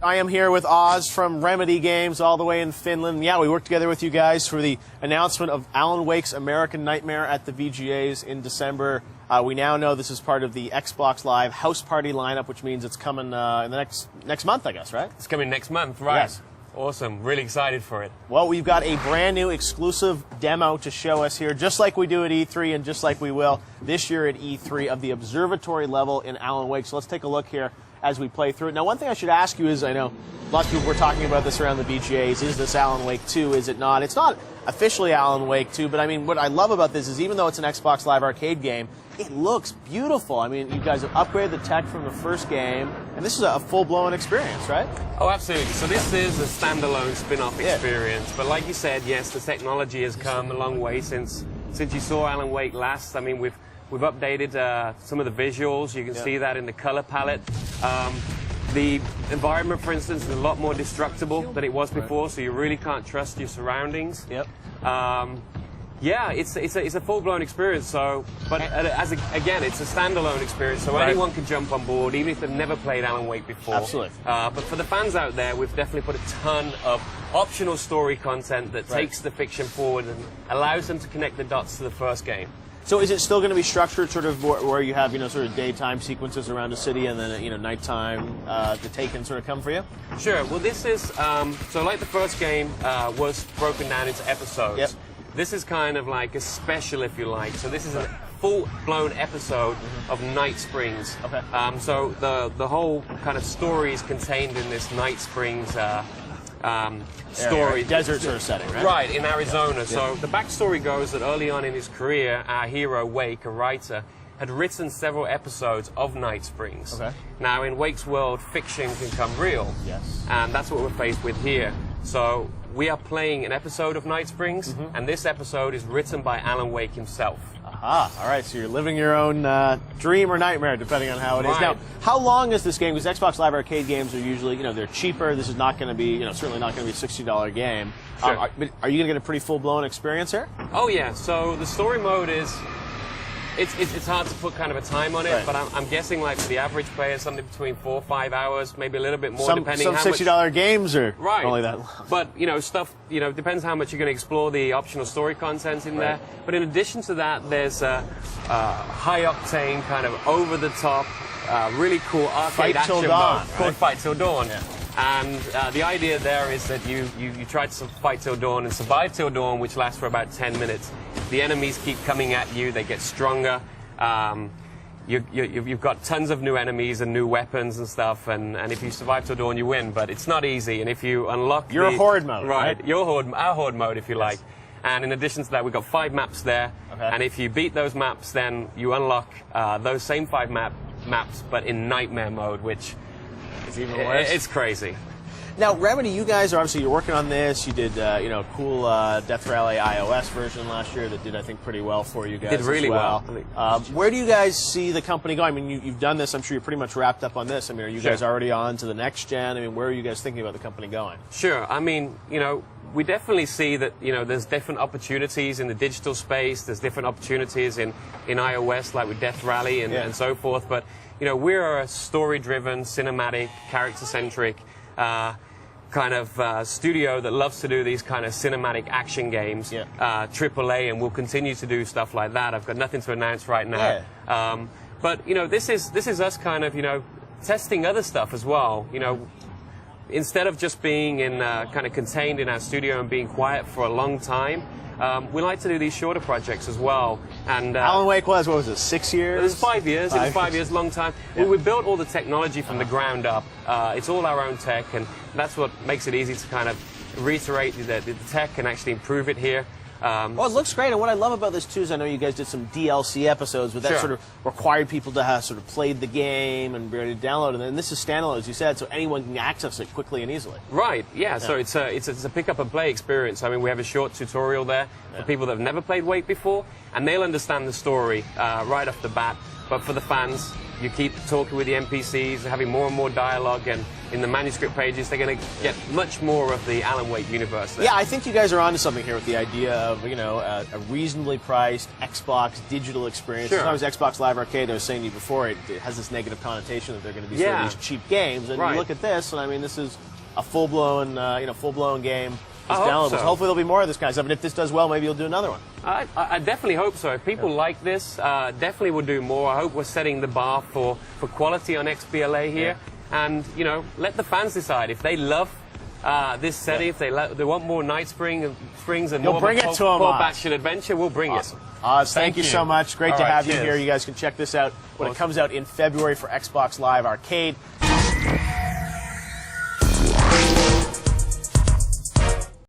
I am here with Oz from Remedy Games, all the way in Finland. Yeah, we worked together with you guys for the announcement of Alan Wake's American Nightmare at the VGAs in December. We now know this is part of the Xbox Live House Party lineup, which means it's coming in the next month, I guess, right? It's coming next month, right? Yes. Awesome. Really excited for it. Well, we've got a brand new exclusive demo to show us here, just like we do at E3 and just like we will this year at E3, of the observatory level in Alan Wake. So let's take a look here as we play through it. Now, one thing I should ask you is, I know lots of people were talking about this around the VGAs, is this Alan Wake 2, is it not? It's not officially Alan Wake 2, but I mean, what I love about this is even though it's an Xbox Live Arcade game, it looks beautiful. I mean, you guys have upgraded the tech from the first game, and this is a full-blown experience, right? Oh, absolutely. So this is a standalone spin-off experience, but like you said, yes, the technology has come a long way since you saw Alan Wake last. I mean, we've updated some of the visuals. You can see that in the color palette. The environment, for instance, is a lot more destructible than it was before, so you really can't trust your surroundings. Yep. Yeah, it's a full-blown experience. So, but again, it's a standalone experience, so anyone can jump on board, even if they've never played Alan Wake before. Absolutely. But for the fans out there, we've definitely put a ton of optional story content that takes the fiction forward and allows them to connect the dots to the first game. So is it still going to be structured sort of where you have, sort of daytime sequences around the city and then, nighttime, the take and sort of come for you? Sure. Well, this is, so like the first game was broken down into episodes. Yep. This is kind of like a special, if you like. So this is a full-blown episode of Night Springs. Okay. So the whole kind of story is contained in this Night Springs story. Desert sort of setting, right? Right, in Arizona. So the backstory goes that early on in his career, our hero, Wake, a writer, had written several episodes of Night Springs. Okay. Now, in Wake's world, fiction can come real. Yes. And that's what we're faced with here. So we are playing an episode of Night Springs, and this episode is written by Alan Wake himself. Aha, all right, so you're living your own dream or nightmare, depending on how it is. Right. Now, how long is this game? Because Xbox Live Arcade games are usually, they're cheaper. This is not going to be, certainly not going to be a $60 game. Sure. Are you going to get a pretty full-blown experience here? Oh, yeah. So the story mode is... It's hard to put kind of a time on it, but I'm guessing like for the average player, something between 4 or 5 hours, maybe a little bit more, depending some how $60 games are right. only that long. But stuff depends how much you're going to explore the optional story content in there. But in addition to that, there's a high octane kind of over the top, really cool arcade action mode called Fight Till Dawn. Yeah. And the idea there is that you try to fight till dawn and survive till dawn, which lasts for about 10 minutes. The enemies keep coming at you, they get stronger. You've got tons of new enemies and new weapons and stuff, and if you survive till dawn, you win. But it's not easy, and if you unlock your horde mode, right? Our horde mode, if you like. And in addition to that, we've got 5 maps there, and if you beat those maps, then you unlock those same 5 maps, but in nightmare mode, which... It's even worse. It's crazy. Now, Remedy, you guys are obviously, you're working on this. You did, a cool Death Rally iOS version last year that did, I think, pretty well for you guys. Did really well. Where do you guys see the company going? I mean, you've done this. I'm sure you're pretty much wrapped up on this. I mean, are you guys already on to the next gen? I mean, where are you guys thinking about the company going? Sure. I mean, we definitely see that, there's different opportunities in the digital space. There's different opportunities in iOS, like with Death Rally and so forth. But, we're a story-driven, cinematic, character-centric kind of studio that loves to do these kind of cinematic action games, AAA, and we'll continue to do stuff like that. I've got nothing to announce right now. But, this is us kind of, testing other stuff as well. Instead of just being kind of contained in our studio and being quiet for a long time, we like to do these shorter projects as well. And Alan Wake was, what was it, 6 years? It was 5 years. It was 5 years, long time. Yeah. We built all the technology from the ground up. It's all our own tech, and that's what makes it easy to kind of reiterate the tech and actually improve it here. Well, it looks great, and what I love about this, too, is I know you guys did some DLC episodes, but that sort of required people to have sort of played the game and be ready to download it, and this is standalone, as you said, so anyone can access it quickly and easily. Right, yeah. So it's a pick-up-and-play experience. I mean, we have a short tutorial there for people that have never played Wake before, and they'll understand the story right off the bat. but for the fans, you keep talking with the NPCs, having more and more dialogue, and in the manuscript pages, they're going to get much more of the Alan Wake universe there. Yeah, I think you guys are onto something here with the idea of, you know, a reasonably priced Xbox digital experience. Sure. Sometimes Xbox Live Arcade, I was saying to you before, it has this negative connotation that they're going to be sort of these cheap games. And you look at this, and I mean, this is a full-blown, full-blown game. Downloadables. So. Hopefully there'll be more of this kind of stuff, and if this does well, maybe you'll do another one. I definitely hope so. If people like this, definitely will do more. I hope we're setting the bar for quality on XBLA here. And, you know, let the fans decide. If they love this setting, if they want more Night Springs and You'll more bring it to them, Pop Action Adventure, we'll bring it. Oz, thank you so much. Great to have you cheers. here. You guys can check this out when it comes out in February for Xbox Live Arcade.